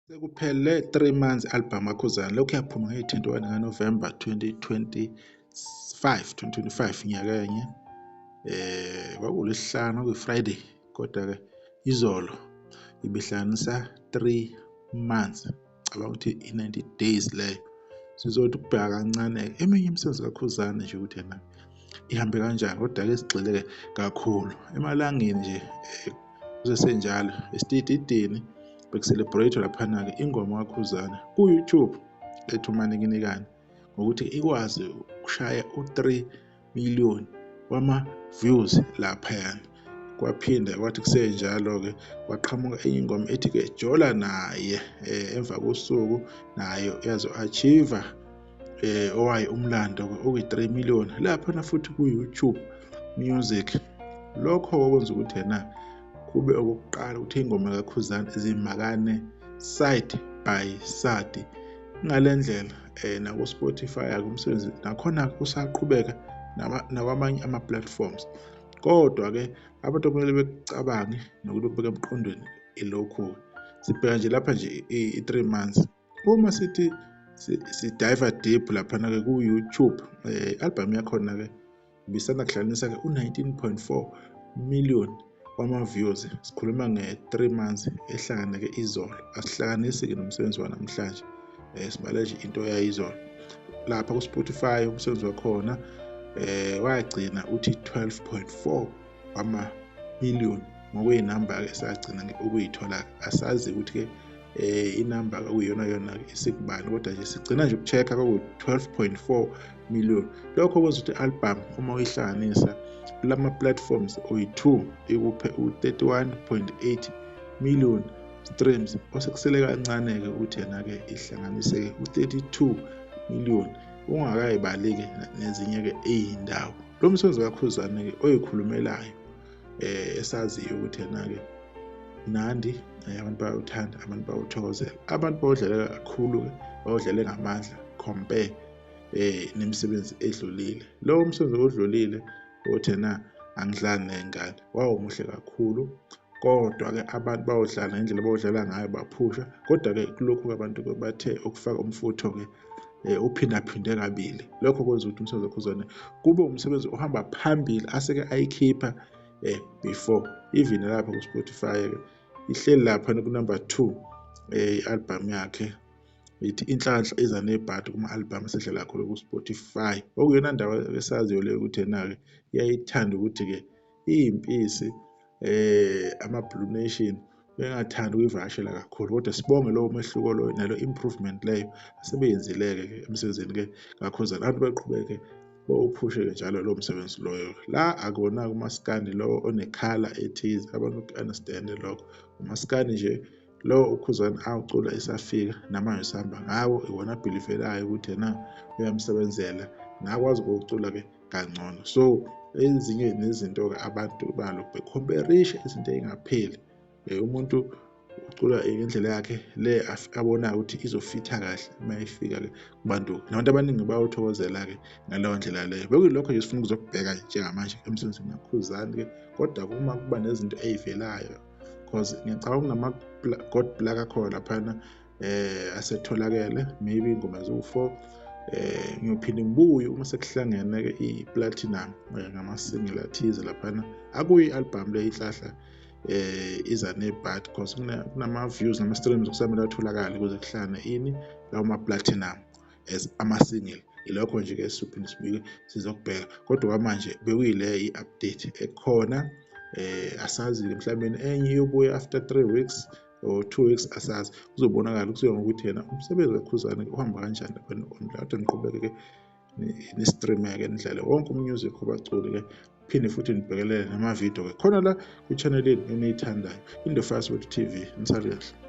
Sekuphele 3 months album Akhuzana lokhu yaphuma nge-21 kaNovember 2025 nyakenye kwakuLwesihlanu kwi-Friday kodwa-ke izolo ibihlanganisa 3 months cabanga ukuthi i-90 days leyo. Sizothi ukubheka kancane eminye imisebenzi kaKhuzana nje ukuthi yena ihambe kanjani kodwa-ke sigxile kakhulu emalangeni nje kusesenjalo esitidini beku-celebrate laphana-ke ingoma kaKhuzana ku-YouTube ethi Umanikinikani ngokuthi ikwazi ukushaya u-3 million wama-views laphayana. Kwaphinda kwathi kusenjalo-ke kwaqhamuka enye ingoma ethi-ke Jola naye emva kosuku nayo yazo-achieve owayo umlando-ke okuyi-3 million laphana futhi ku-YouTube Music. Lokho okwenza ukuthi yena kube okokuqala ukuthi ingoma kaKhuzana zimakane side by side ngale ndlela naku-Spotify umsebenzi nakhona kusaqhubeka nakwamanye ama-platforms. Kodwa-ke abantu okumele bekucabange nokuthi kubeka emqondweni ilokhu sibheka nje lapha nje i-3 months uma sithi si-dive deep laphana-ke ku-YouTube i-album yakhona-ke ibisanda kuhlanganisa-ke u-19.4 million wama-views. Sikhuluma nge-3 months ehlanganeke izolo, asihlanganisi-ke nomsebenzi wanamhlanje sibale nje into yayizolo. Lapha ku-Spotify umsebenzi wakhona wagcina uthi 12.4 wama-million ngokuyinamba-ke sagcina ukuyithola. Asazi ukuthi-ke inamba okuyiyona yona-ke isikubani kodwa nje sigcina nje ukucheck-a kwaku-12.4 million. Lokho kwenza ukuthi i-album uma uyihlanganisa kulama-platforms oyi-2 ikuphe u-31.8 million streams osekusele kancane-ke ukuthi yena-ke ihlanganise-ke u-32 million ungakayibali-ke nezinye-ke iy'ndawo. Lo msebenzi kaKhuzana-ke oyikhulumelayo esaziyo ukuthi yena-ke mnandi abantu bayawuthanda, abantu bawuthokozela, abantu bawudlalela kakhulu-ke bawudlale ngamandla compare nemisebenzi edlulile. Lowo msebenzi odlulile othi yena angidlali ney'ngane wawumuhle kakhulu kodwa-ke abantu bawudlala ngendlela bawudlala ngayo baphusha kodwa-ke kulokhu-ke abantu-ke bathe ukufaka umfutho-ke uphindaphinde kabili. Lokho kwenza ukuthi umsebenzi waKhuzana kube umsebenzi ohamba phambili aseke ayikhipha before even lapha ku-Spotify-ke ihleli lapha ku-number 2 i-album yakhe ithi inhlanhla iza nebhadi kuma-album asedlala kakhulu ku-Spotify. Okuyona ndawo esaziyo leyo ukuthi yena-ke iyayithanda ukuthi-ke iy'mpisi ama-Blue Nation bengathandi ukuyivakashela kakhulu kodwa sibonge lowo mehluko loyo nalo improvement leyo asebeyenzile-ke emsebenzini-ke kaKhuzana. Abantu beqhubeke bawuphushe-ke njalo lowo msebenzi loyo. La akuwona-ke umaskandi lo onekhala ethize abantu ku-understand lokho. Umaskandi nje lo uKhuzana awucula esafika namanje sihamba ngawo iwona abhilivelayo ukuthi yena uyamsebenzela nakwazi ukuwucula-ke kangcono. So ezinye nezinto-ke abantu balokhu bekhomperisha izinto ey'ngapheli. Umuntu ucula ngendlela yakhe le abonayo ukuthi izofitha kahle uma ifika-ke kubantu. Nabantu abaningi bayawuthokozela-ke ngaleyo ndlela leyo. Bekuyilokho nje sifuna ukuzokubheka njengamanje emsebenzini kaKhuzana-ke kodwa uma kuba nezinto ey'velayo because ngiyacabanga kunama-God Black akhona laphana asetholakele maybe ingoma eziwu-4 ngiyophinda ngibuye uma sekuhlangene-ke i-platinum ngama-single athize laphana akuyi-album le inhlahla iza nebhadi because kunama-views nama-streams okusamele atholakale ukuze kuhlangane ini lawo ma-platinum as ama-single. Ilokho nje-ke esizophinde sibuye sizokubheka kodwa kwamanje bekuyile i-update ekhona. Asazi-ke mhlawumbe enye iyobuya after 3 weeks or 2 weeks asazi kuzobonakala kusuke ngokuthi yena umsebenzi kaKhuzana uhamba kanjani laphana kodwa niqhubeke-ke ni-stream-ke nidlale wonke umusic wabaculi-ke phinde futhi nibhekelele namavidiyo-ke khona la kwi-channel yenu eniyithandayo Indofastworld TV. Nisale kahle.